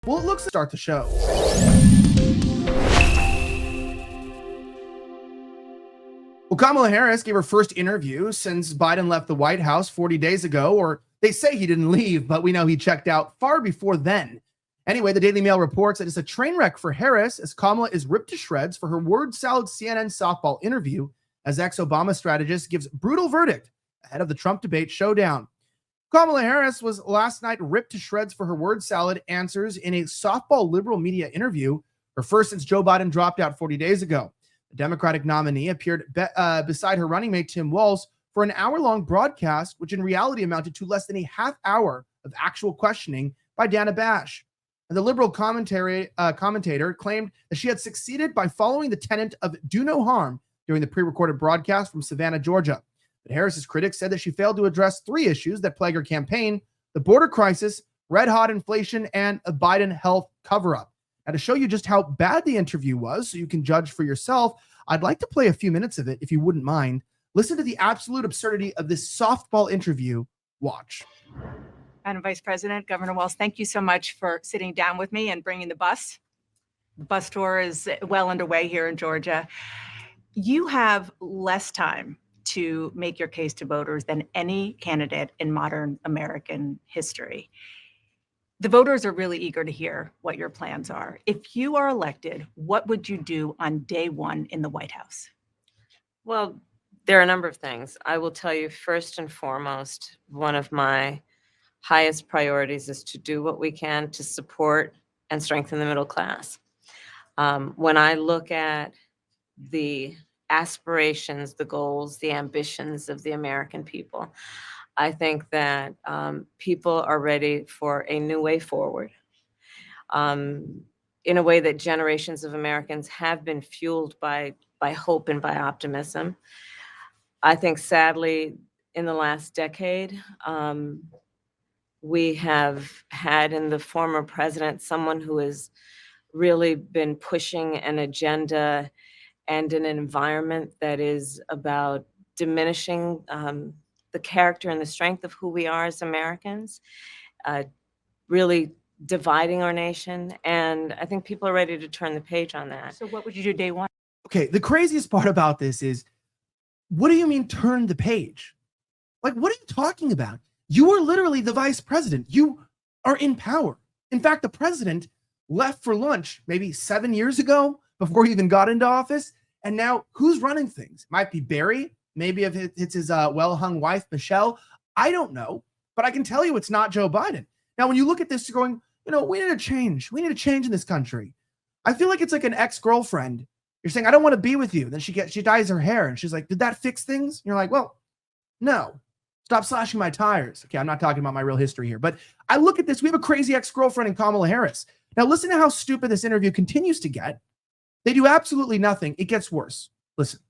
Well, it looks to start the show. Well, Kamala Harris gave her first interview since Biden left the White House 40 days ago, or they say he didn't leave, but we know he checked out far before then. Anyway, the Daily Mail reports that it's a train wreck for Harris as Kamala is ripped to shreds for her word salad CNN softball interview as ex-Obama strategist gives brutal verdict ahead of the Trump debate showdown. Kamala Harris was last night ripped to shreds for her word salad answers in a softball liberal media interview, her first since Joe Biden dropped out 40 days ago. The Democratic nominee appeared beside her running mate, Tim Walz, for an hour-long broadcast, which in reality amounted to less than a half hour of actual questioning by Dana Bash. And the liberal commentator claimed that she had succeeded by following the tenet of do no harm during the pre-recorded broadcast from Savannah, Georgia. But Harris's critics said that she failed to address three issues that plague her campaign: the border crisis, red-hot inflation, and a Biden health cover-up. Now, to show you just how bad the interview was, so you can judge for yourself, I'd like to play a few minutes of it, if you wouldn't mind. Listen to the absolute absurdity of this softball interview. Watch. Madam Vice President, Governor Walz, thank you so much for sitting down with me and bringing the bus. The bus tour is well underway here in Georgia. You have less time to make your case to voters than any candidate in modern American history. The voters are really eager to hear what your plans are. If you are elected, what would you do on day one in the White House? Well, there are a number of things. I will tell you, first and foremost, one of my highest priorities is to do what we can to support and strengthen the middle class. When I look at the aspirations, the goals, the ambitions of the American people, I think that people are ready for a new way forward, in a way that generations of Americans have been fueled by hope and by optimism. I think, sadly, in the last decade, we have had in the former president someone who has really been pushing an agenda and an environment that is about diminishing the character and the strength of who we are as Americans, really dividing our nation. And I think people are ready to turn the page on that. So what would you do day one? Okay, the craziest part about this is, what do you mean turn the page? Like, what are you talking about? You are literally the vice president. You are in power. In fact, the president left for lunch maybe 7 years ago before he even got into office. And now who's running things? Might be Barry. Maybe if it's his well-hung wife, Michelle. I don't know. But I can tell you it's not Joe Biden. Now, when you look at this, you're going, we need a change. We need a change in this country. I feel like it's like an ex-girlfriend. You're saying, I don't want to be with you. Then she dyes her hair. And she's like, did that fix things? And you're like, well, no. Stop slashing my tires. Okay, I'm not talking about my real history here. But I look at this. We have a crazy ex-girlfriend in Kamala Harris. Now, listen to how stupid this interview continues to get. They do absolutely nothing. It gets worse. Listen.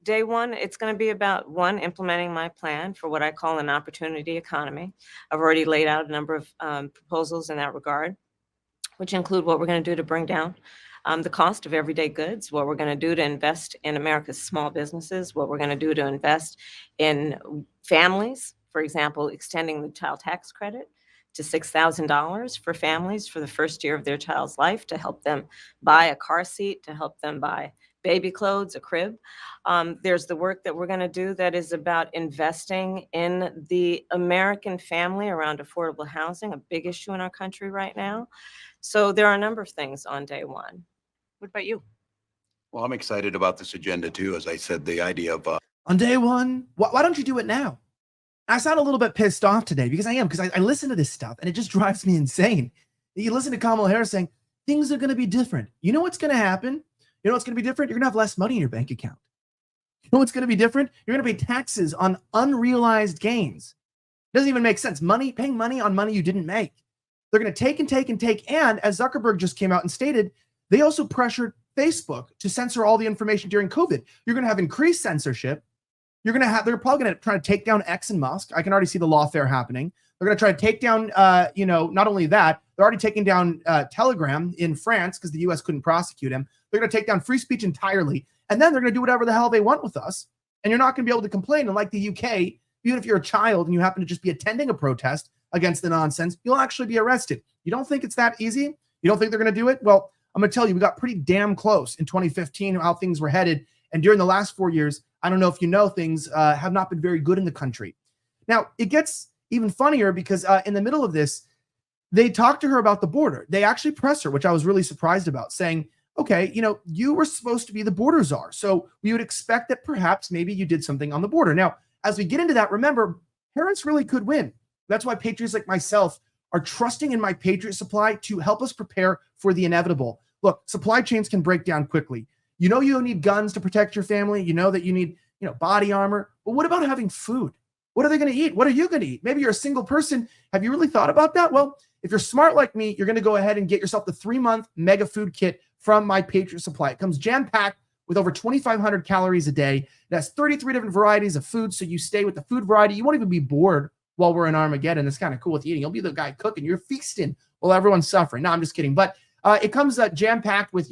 Day one, it's going to be about, one, implementing my plan for what I call an opportunity economy. I've already laid out a number of proposals in that regard, which include what we're going to do to bring down the cost of everyday goods, what we're going to do to invest in America's small businesses, what we're going to do to invest in families, for example, extending the child tax credit to $6,000 for families for the first year of their child's life, to help them buy a car seat, to help them buy baby clothes, a crib. There's the work that we're going to do that is about investing in the American family around affordable housing, a big issue in our country right now. So there are a number of things on day one. What about you? Well, I'm excited about this agenda too. As I said, the idea of On day one, why don't you do it now? I sound a little bit pissed off today because I listen to this stuff and it just drives me insane. You listen to Kamala Harris saying things are going to be different. You know what's going to happen? You know what's going to be different? You're going to have less money in your bank account. You know what's going to be different? You're going to pay taxes on unrealized gains. Doesn't even make sense. Paying money on money you didn't make. They're going to take and take and take. And as Zuckerberg just came out and stated, they also pressured Facebook to censor all the information during COVID. You're going to have increased censorship. They're probably going to try to take down X and Musk. I can already see the lawfare happening. They're going to try to take down, not only that, they're already taking down Telegram in France because the U.S. couldn't prosecute him. They're going to take down free speech entirely. And then they're going to do whatever the hell they want with us. And you're not going to be able to complain. And like the UK, even if you're a child and you happen to just be attending a protest against the nonsense, you'll actually be arrested. You don't think it's that easy? You don't think they're going to do it? Well, I'm going to tell you, we got pretty damn close in 2015, how things were headed. And during the last 4 years, I don't know if you know, things have not been very good in the country. Now, it gets even funnier because in the middle of this, they talked to her about the border. They actually pressed her, which I was really surprised about, saying, okay, you were supposed to be the border czar. So we would expect that perhaps maybe you did something on the border. Now, as we get into that, remember, Harris really could win. That's why patriots like myself are trusting in my Patriot Supply to help us prepare for the inevitable. Look, supply chains can break down quickly. You don't need guns to protect your family. You know that you need, body armor. But what about having food? What are they going to eat? What are you going to eat? Maybe you're a single person. Have you really thought about that? Well, if you're smart like me, you're going to go ahead and get yourself the 3-month mega food kit from my Patriot Supply. It comes jam-packed with over 2,500 calories a day. It has 33 different varieties of food, so you stay with the food variety. You won't even be bored while we're in Armageddon. It's kind of cool with eating. You'll be the guy cooking. You're feasting while everyone's suffering. No, I'm just kidding. But it comes jam-packed with,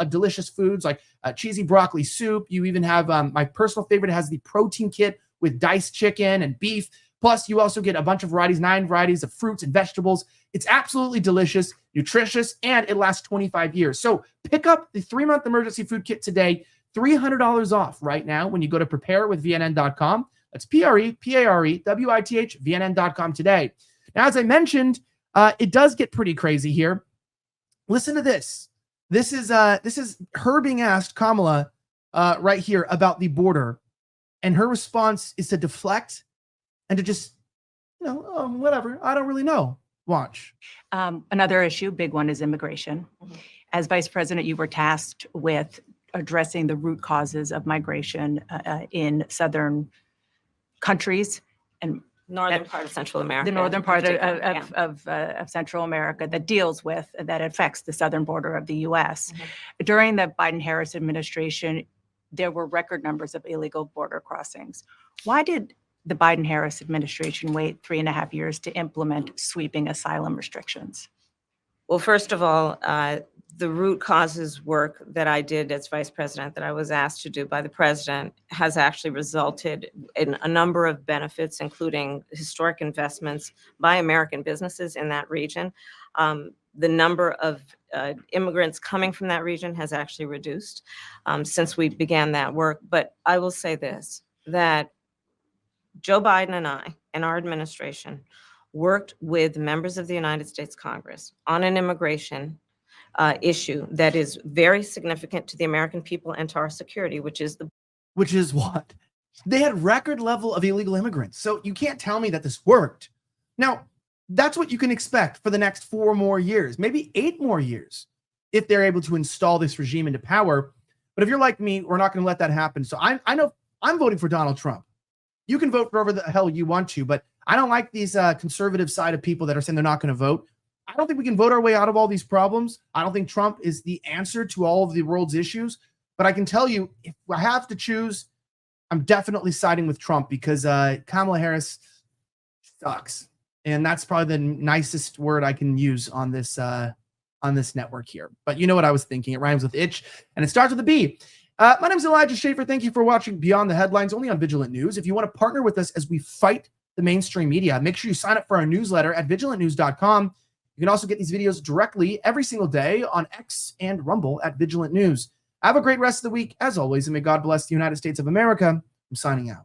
delicious foods like cheesy broccoli soup. You even have my personal favorite. It has the protein kit with diced chicken and beef. Plus, you also get a bunch of varieties, 9 varieties of fruits and vegetables. It's absolutely delicious, nutritious, and it lasts 25 years. So pick up the 3-month emergency food kit today, $300 off right now when you go to preparewithvnn.com. That's PREPAREWITH, VNN.com today. Now, as I mentioned, it does get pretty crazy here. Listen to this. This is her being asked, Kamala, right here about the border. And her response is to deflect and to just, whatever. I don't really know. Watch. Another issue, big one, is immigration. As Vice President, you were tasked with addressing the root causes of migration in southern countries and Northern part of Central America. the northern in part particular, of Central America that affects the southern border of the U.S. Mhm. During the Biden-Harris administration, there were record numbers of illegal border crossings. Why did the Biden-Harris administration wait 3.5 years to implement sweeping asylum restrictions? Well, first of all, the root causes work that I did as vice president that I was asked to do by the president has actually resulted in a number of benefits, including historic investments by American businesses in that region. The number of immigrants coming from that region has actually reduced since we began that work. But I will say this, that Joe Biden and I and our administration worked with members of the United States Congress on an immigration issue that is very significant to the American people and to our security, which is what? They had record level of illegal immigrants. So you can't tell me that this worked. Now, that's what you can expect for the next 4 more years, maybe 8 more years, if they're able to install this regime into power. But if you're like me, we're not going to let that happen. So I know I'm voting for Donald Trump. You can vote for whoever the hell you want to, but I don't like these conservative side of people that are saying they're not going to vote. I don't think we can vote our way out of all these problems. I don't think Trump is the answer to all of the world's issues. But I can tell you, if I have to choose, I'm definitely siding with Trump because Kamala Harris sucks. And that's probably the nicest word I can use on this network here. But you know what I was thinking. It rhymes with itch, and it starts with a B. My name is Elijah Schaefer. Thank you for watching Beyond the Headlines, only on Vigilant News. If you want to partner with us as we fight the mainstream media, make sure you sign up for our newsletter at vigilantnews.com. You can also get these videos directly every single day on X and Rumble at Vigilant News. Have a great rest of the week, as always, and may God bless the United States of America. I'm signing out.